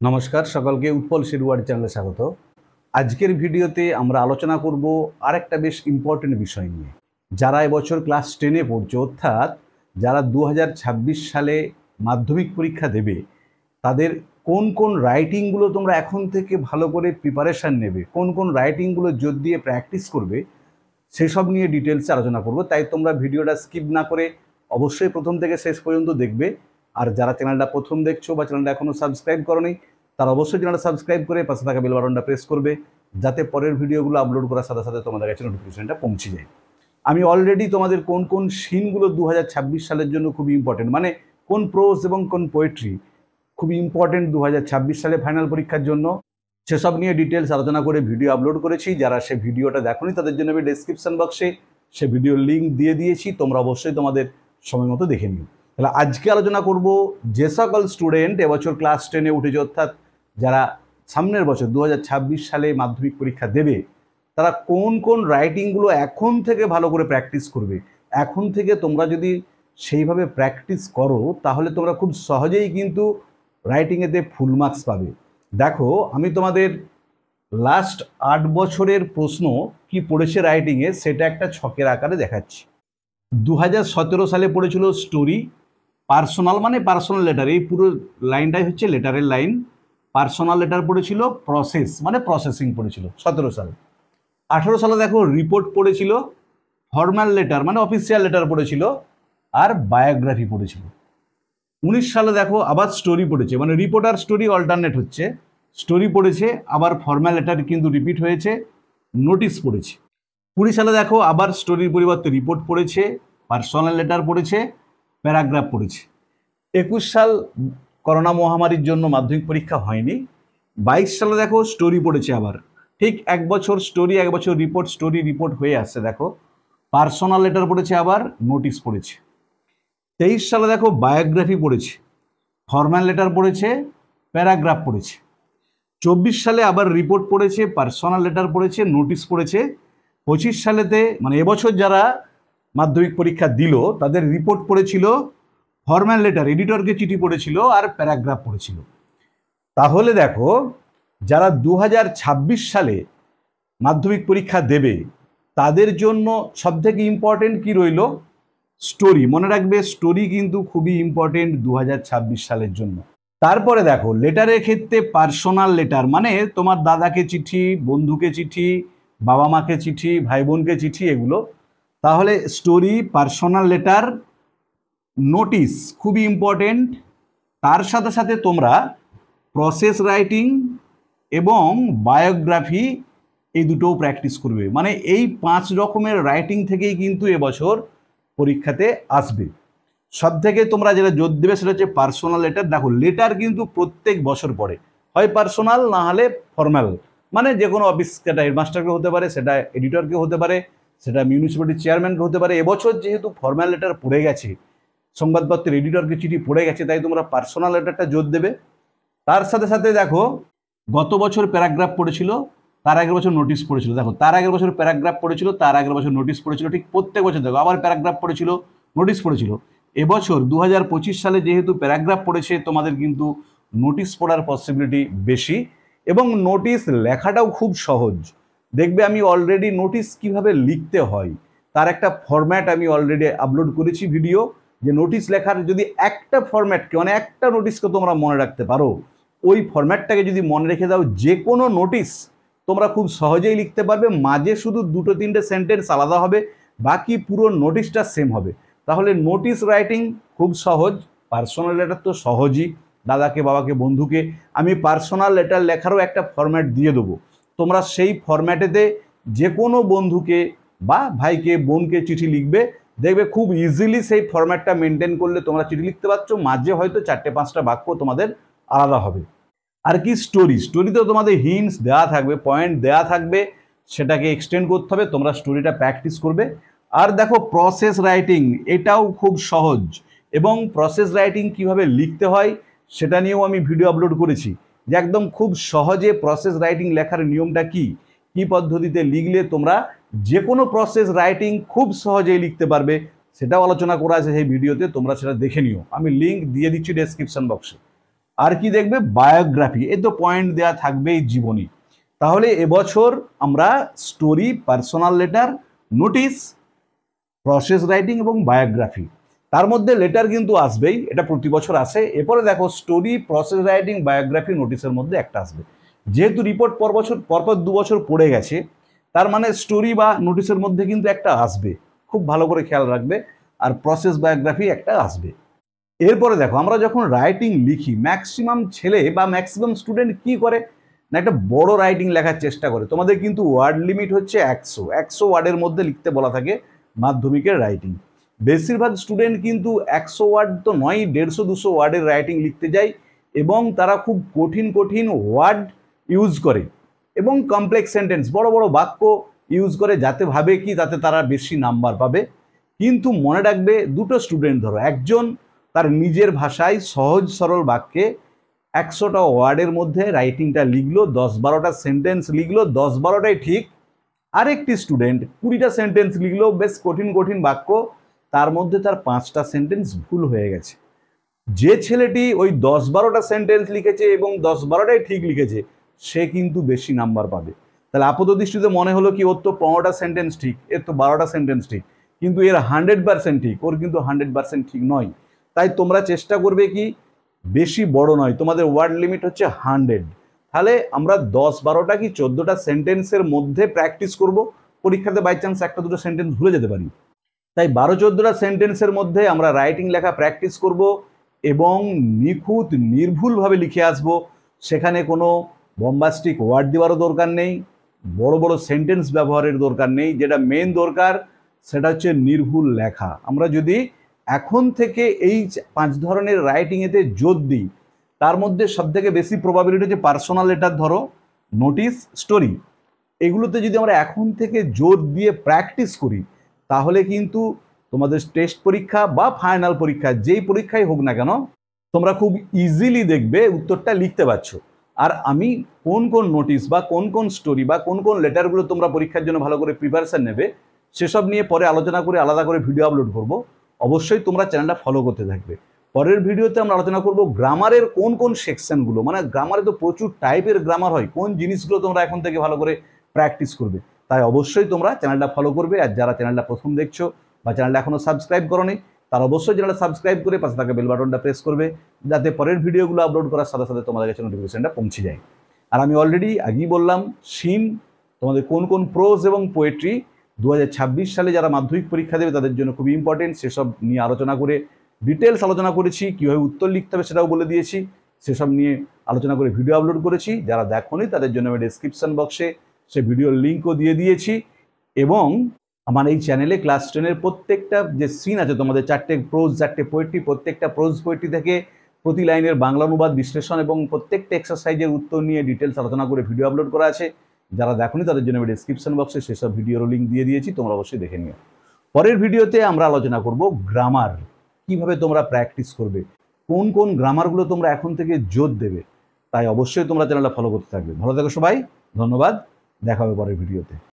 নমস্কার সকলকে উৎপল শিরওয়ার চ্যানেলে স্বাগত। আজকের ভিডিওতে আমরা আলোচনা করব আরেকটা বেশ ইম্পর্টেন্ট বিষয় নিয়ে। যারা এবছর ক্লাস 10-এ পড়ছে, অর্থাৎ যারা 2026 সালে মাধ্যমিক পরীক্ষা দেবে, তাদের কোন কোন রাইটিংগুলো তোমরা এখন থেকে ভালো করে প্রিপারেশান নেবে, কোন কোন রাইটিংগুলো জোর দিয়ে প্র্যাকটিস করবে, সেসব নিয়ে ডিটেলসে আলোচনা করব। তাই তোমরা ভিডিওটা স্কিপ না করে অবশ্যই প্রথম থেকে শেষ পর্যন্ত দেখবে। আর যারা চ্যানেলটা প্রথম দেখছো বা চ্যানেলটা এখনও সাবস্ক্রাইব করোনি, তারা অবশ্যই চ্যানেলটা সাবস্ক্রাইব করে পাশে থাকা বেল বাটনটা প্রেস করবে, যাতে পরের ভিডিওগুলো আপলোড করার সাথে সাথে তোমাদের কাছে নোটিফিকেশনটা পৌঁছে যায়। আমি অলরেডি তোমাদের কোন কোন সিনগুলো 2026 সালের জন্য খুবই ইম্পর্টেন্ট, মানে কোন প্রোজ এবং কোন পোয়েট্রি খুবই ইম্পর্টেন্ট 2026 সালে ফাইনাল পরীক্ষার জন্য, সেসব নিয়ে ডিটেলস আলোচনা করে ভিডিও আপলোড করেছি। যারা সে ভিডিওটা দেখোনি তাদের জন্য আমি ডেসক্রিপশন বক্সে সে ভিডিওর লিঙ্ক দিয়ে দিয়েছি, তোমরা অবশ্যই তোমাদের সময় মতো দেখে নিও। তাহলে আজকে আলোচনা করব যে সকল স্টুডেন্ট এবছর ক্লাস 10-এ উঠেছে, অর্থাৎ যারা সামনের বছর 2026 সালে মাধ্যমিক পরীক্ষা দেবে, তারা কোন কোন রাইটিংগুলো এখন থেকে ভালো করে প্র্যাকটিস করবে। এখন থেকে তোমরা যদি সেইভাবে প্র্যাকটিস করো, তাহলে তোমরা খুব সহজেই কিন্তু রাইটিংয়েতে ফুল মার্কস পাবে। দেখো, আমি তোমাদের লাস্ট 8 বছরের প্রশ্ন কি পড়েছে রাইটিংয়ে, সেটা একটা ছকের আকারে দেখাচ্ছি। 2017 সালে পড়েছিল স্টোরি, পার্সোনাল মানে পার্সোনাল লেটার, এই পুরো লাইনটাই হচ্ছে লেটারের লাইন। পার্সোনাল লেটার পড়েছিল, প্রসেস মানে প্রসেসিং পড়েছিল 17 সালে। 18 সালে দেখো রিপোর্ট পড়েছিল, ফর্মাল লেটার মানে অফিসিয়াল লেটার পড়েছিল, আর বায়োগ্রাফি পড়েছিল। 19 সালে দেখো আবার স্টোরি পড়েছে, মানে রিপোর্ট আর স্টোরি অল্টারনেট হচ্ছে, স্টোরি পড়েছে, আবার ফর্মাল লেটার কিন্তু রিপিট হয়েছে, নোটিশ পড়েছে। 20 সালে দেখো আবার স্টোরির পরিবর্তে রিপোর্ট পড়েছে, পার্সোনাল লেটার পড়েছে, প্যারাগ্রাফ পড়েছে। 21 সাল করোনা মহামারীর জন্য মাধ্যমিক পরীক্ষা হয়নি। 22 সালে দেখো স্টোরি পড়েছে, আবার ঠিক এক বছর স্টোরি এক বছর রিপোর্ট, স্টোরি রিপোর্ট হয়ে আসছে। দেখো পার্সোনাল লেটার পড়েছে, আবার নোটিশ পড়েছে। 23 সালে দেখো বায়োগ্রাফি পড়েছে, ফর্মাল লেটার পড়েছে, প্যারাগ্রাফ পড়েছে। 24 সালে আবার রিপোর্ট পড়েছে, পার্সোনাল লেটার পড়েছে, নোটিশ পড়েছে। 25 সালেতে মানে এবছর যারা মাধ্যমিক পরীক্ষা দিল, তাদের রিপোর্ট পড়েছিল, ফর্মাল লেটার এডিটরকে চিঠি পড়েছিল, আর প্যারাগ্রাফ পড়েছিল। তাহলে দেখো, যারা 2026 সালে মাধ্যমিক পরীক্ষা দেবে, তাদের জন্য সবথেকে ইম্পর্টেন্ট কি রইল? স্টোরি। মনে রাখবে, স্টোরি কিন্তু খুবই ইম্পর্টেন্ট 2026 সালের জন্য। তারপরে দেখো লেটারের ক্ষেত্রে পার্সোনাল লেটার মানে তোমার দাদাকে চিঠি, বন্ধুকে চিঠি, বাবা মাকে চিঠি, ভাই বোনকে চিঠি, এগুলো। তাহলে স্টোরি, পার্সোনাল লেটার, নোটিশ খুবই ইম্পর্টেন্ট। তার সাথে সাথে তোমরা প্রসেস রাইটিং এবং বায়োগ্রাফি এই দুটোও প্র্যাকটিস করবে। মানে এই 5 রকমের রাইটিং থেকেই কিন্তু এবছর পরীক্ষাতে আসবে। সব থেকে তোমরা যেটা জোর দেবে সেটা হচ্ছে পার্সোনাল লেটার। দেখো লেটার কিন্তু প্রত্যেক বছর পড়ে, হয় পার্সোনাল না হলে ফর্মাল, মানে যে কোনো অফিস, সেটা হেডমাস্টারকে হতে পারে, সেটা এডিটরকে হতে পারে, সেটা মিউনিসিপ্যালিটির চেয়ারম্যানকে হতে পারে। এবছর যেহেতু ফর্মাল লেটার পড়ে গেছে, সংবাদপত্রের এডিটরকে চিঠি পড়ে গেছে, তাই তোমরা পার্সোনাল লেটারটা জোর দেবে। তার সাথে সাথে দেখো গত বছর প্যারাগ্রাফ পড়েছিল, তার আগের বছর নোটিশ পড়েছিল। দেখো তার আগের বছর প্যারাগ্রাফ পড়েছিল, তার আগের বছর নোটিশ পড়েছিল, ঠিক প্রত্যেক বছর দেখো আবার প্যারাগ্রাফ পড়েছিল, নোটিশ পড়েছিল। এবছর 2025 সালে যেহেতু প্যারাগ্রাফ পড়েছে, তোমাদের কিন্তু নোটিশ পড়ার পসিবিলিটি বেশি, এবং নোটিশ লেখাটাও খুব সহজ। দেখবে আমি অলরেডি নোটিশ কিভাবে লিখতে হয় তার একটা ফরম্যাট আমি অলরেডি আপলোড করেছি ভিডিও, যে নোটিশ লেখার যদি একটা ফরম্যাটকে মানে একটা নোটিশকে তোমরা মনে রাখতে পারো, ওই ফরম্যাটটাকে যদি মনে রেখে দাও, যে কোনো নোটিশ তোমরা খুব সহজেই লিখতে পারবে। মাঝে শুধু 2-3টে সেন্টেন্স আলাদা হবে, বাকি পুরো নোটিশটা সেম হবে। তাহলে নোটিশ রাইটিং খুব সহজ। পার্সোনাল লেটার তো সহজই, দাদাকে, বাবাকে, বন্ধুকে। আমি পার্সোনাল লেটার লেখারও একটা ফরম্যাট দিয়ে দেবো, তোমরা সেই ফরম্যাটেতে যে কোনো বন্ধুকে বা ভাইকে, বোনকে চিঠি লিখবে, দেখবে খুব ইজিলি সেই ফরম্যাটটা মেনটেন করলে তোমরা চিঠি লিখতে পারছো। মাঝে হয়তো 4-5টা বাক্য তোমাদের আলাদা হবে। আর কি স্টোরি, স্টোরিতেও তোমাদের হিন্টস দেওয়া থাকবে, পয়েন্ট দেওয়া থাকবে, সেটাকে এক্সটেন্ড করতে হবে, তোমরা স্টোরিটা প্র্যাকটিস করবে। আর দেখো প্রসেস রাইটিং, এটাও খুব সহজ, এবং প্রসেস রাইটিং কিভাবে লিখতে হয় সেটা নিয়েও আমি ভিডিও আপলোড করেছি, যে একদম খুব সহজে প্রসেস রাইটিং লেখার নিয়মটা কি, কি পদ্ধতিতে লিখলে তোমরা যে কোনো প্রসেস রাইটিং খুব সহজেই লিখতে পারবে, সেটাও আলোচনা করা আছে সেই ভিডিওতে, তোমরা সেটা দেখে নিও। আমি লিঙ্ক দিয়ে দিচ্ছি ডেসক্রিপশন বক্সে। আর কি দেখবে, বায়োগ্রাফি। এই তো পয়েন্ট দেওয়া থাকবেই জীবনী। তাহলে এবছর আমরা story, personal letter, notice, process writing এবং বায়োগ্রাফি, তার মধ্যে লেটার কিন্তু আসবেই, এটা প্রতি বছর আসে। এরপরে দেখো স্টোরি, প্রসেস রাইটিং, বায়োগ্রাফি, নোটিশের মধ্যে একটা আসবে। যেহেতু রিপোর্ট পরপর 2 বছর পড়ে গেছে, তার মানে স্টোরি বা নোটিশের মধ্যে কিন্তু একটা আসবে, খুব ভালো করে খেয়াল রাখবে। আর প্রসেস বায়োগ্রাফি একটা আসবে। এরপরে দেখো আমরা যখন রাইটিং লিখি, ম্যাক্সিমাম ছেলে বা ম্যাক্সিমাম স্টুডেন্ট কি করে না, একটা বড় রাইটিং লেখার চেষ্টা করে। তোমাদের কিন্তু ওয়ার্ড লিমিট হচ্ছে 100 ওয়ার্ডের মধ্যে লিখতে বলা থাকে মাধ্যমিকের রাইটিং। বেশিরভাগ স্টুডেন্ট কিন্তু 100 ওয়ার্ড তো নয়, 150-200 ওয়ার্ডের রাইটিং লিখতে যায় এবং তারা খুব কঠিন কঠিন ওয়ার্ড ইউজ করে এবং কমপ্লেক্স সেন্টেন্স, বড় বড় বাক্য ইউজ করে, যাতে ভাবে কি তাতে তারা বেশি নাম্বার পাবে। কিন্তু মনে রাখবে, দুটো স্টুডেন্ট ধরো, একজন তার নিজের ভাষায় সহজ সরল বাক্যে 100টা ওয়ার্ডের মধ্যে রাইটিংটা লিখলো, 10-12টা সেন্টেন্স লিখলো, 10-12টাই ঠিক। আরেকটি স্টুডেন্ট 20টা সেন্টেন্স লিখলো, বেশ কঠিন কঠিন বাক্য, তার মধ্যে তার 5টা সেন্টেন্স ভুল হয়ে গেছে। যে ছেলেটি ওই 10-12টা সেন্টেন্স লিখেছে এবং 10-12টাই ঠিক লিখেছে, সে কিন্তু বেশি নাম্বার পাবে। তাহলে আপাত দৃষ্টিতে মনে হলো কি ওর তো 15টা সেন্টেন্স ঠিক, এর তো 12টা সেন্টেন্স ঠিক, কিন্তু এর 100% ঠিক, ওর কিন্তু 100% ঠিক নয়। তাই তোমরা চেষ্টা করবে কি বেশি বড় নয়, তোমাদের ওয়ার্ড লিমিট হচ্ছে 100। তাহলে আমরা 10-12টা কি 14টা সেন্টেন্সের মধ্যে প্র্যাকটিস করব, পরীক্ষাতে বাই চান্স 1-2টো সেন্টেন্স ভুলে যেতে পারি। তাই 12-14টা সেন্টেন্সের মধ্যে আমরা রাইটিং লেখা প্র্যাকটিস করব এবং নিখুঁত নির্ভুলভাবে লিখে আসব। সেখানে কোনো বম্বাস্টিক ওয়ার্ড দেওয়ারও দরকার নেই, বড় বড় সেন্টেন্স ব্যবহারের দরকার নেই। যেটা মেন দরকার সেটা হচ্ছে নির্ভুল লেখা। আমরা যদি এখন থেকে এই 5 ধরনের রাইটিংয়েতে জোর দিই, তার মধ্যে সবথেকে বেশি প্রবাবিলিটি হচ্ছে পার্সোনাল লেটার, ধরো নোটিশ, স্টোরি, এগুলোতে যদি আমরা এখন থেকে জোর দিয়ে প্র্যাকটিস করি, তাহলে কিন্তু তোমাদের টেস্ট পরীক্ষা বা ফাইনাল পরীক্ষা, যেই পরীক্ষাই হোক না কেন, তোমরা খুব ইজিলি দেখবে উত্তরটা লিখতে পারছো। আর আমি কোন কোন নোটিশ বা কোন কোন স্টোরি বা কোন কোন লেটারগুলো তোমরা পরীক্ষার জন্য ভালো করে প্রিপারেশন নেবে, সেসব নিয়ে পরে আলোচনা করে আলাদা করে ভিডিও আপলোড করব। অবশ্যই তোমরা চ্যানেলটা ফলো করতে থাকবে। পরের ভিডিওতে আমরা আলোচনা করব গ্রামারের কোন কোন সেকশনগুলো, মানে গ্রামারে তো প্রচুর টাইপের গ্রামার হয়, কোন জিনিসগুলো তোমরা এখন থেকে ভালো করে প্র্যাকটিস করবে। তাই অবশ্যই তোমরা চ্যানেলটা ফলো করবে। আর যারা চ্যানেলটা প্রথম দেখছো বা চ্যানেলটা এখনও সাবস্ক্রাইব করোনি, তারা অবশ্যই চ্যানেলটা সাবস্ক্রাইব করে পাশে থাকা বেল বাটনটা প্রেস করবে, যাতে পরের ভিডিওগুলো আপলোড করার সাথে সাথে তোমাদের কাছে নোটিফিকেশনটা পৌঁছে যায়। আর আমি অলরেডি আগেই বললাম, শিন তোমাদের কোন কোন প্রোজ এবং পোয়েট্রি 2026 সালে যারা মাধ্যমিক পরীক্ষা দেবে তাদের জন্য খুবই ইম্পর্টেন্ট, সেসব নিয়ে আলোচনা করে ডিটেলস আলোচনা করেছি। কীভাবে উত্তর লিখতে হবে সেটাও বলে দিয়েছি, সেসব নিয়ে আলোচনা করে ভিডিও আপলোড করেছি। যারা দেখোনি তাদের জন্য আমি ডেসক্রিপশন বক্সে সে ভিডিওর লিঙ্কও দিয়ে দিয়েছি। এবং আমার এই চ্যানেলে ক্লাস 10-এর প্রত্যেকটা যে সিন আছে, তোমাদের 4টে প্রোজ 4টে পোয়েট্রি, প্রত্যেকটা প্রোজ পোয়েট্রি থেকে প্রতি লাইনের বাংলা অনুবাদ, বিশ্লেষণ এবং প্রত্যেকটা এক্সারসাইজের উত্তর নিয়ে ডিটেলস আলোচনা করে ভিডিও আপলোড করা আছে। যারা দেখোনি তাদের জন্য আমি ডেসক্রিপশন বক্সে সেসব ভিডিওর লিঙ্ক দিয়ে দিয়েছি, তোমরা অবশ্যই দেখে নিও। পরের ভিডিওতে আমরা আলোচনা করব গ্রামার, কিভাবে তোমরা প্র্যাকটিস করবে, কোন কোন গ্রামারগুলো তোমরা এখন থেকে জোর দেবে। তাই অবশ্যই তোমরা চ্যানেলটা ফলো করতে থাকবে। ভালো থেকো সবাই, ধন্যবাদ, দেখা হবে পরের ভিডিওতে।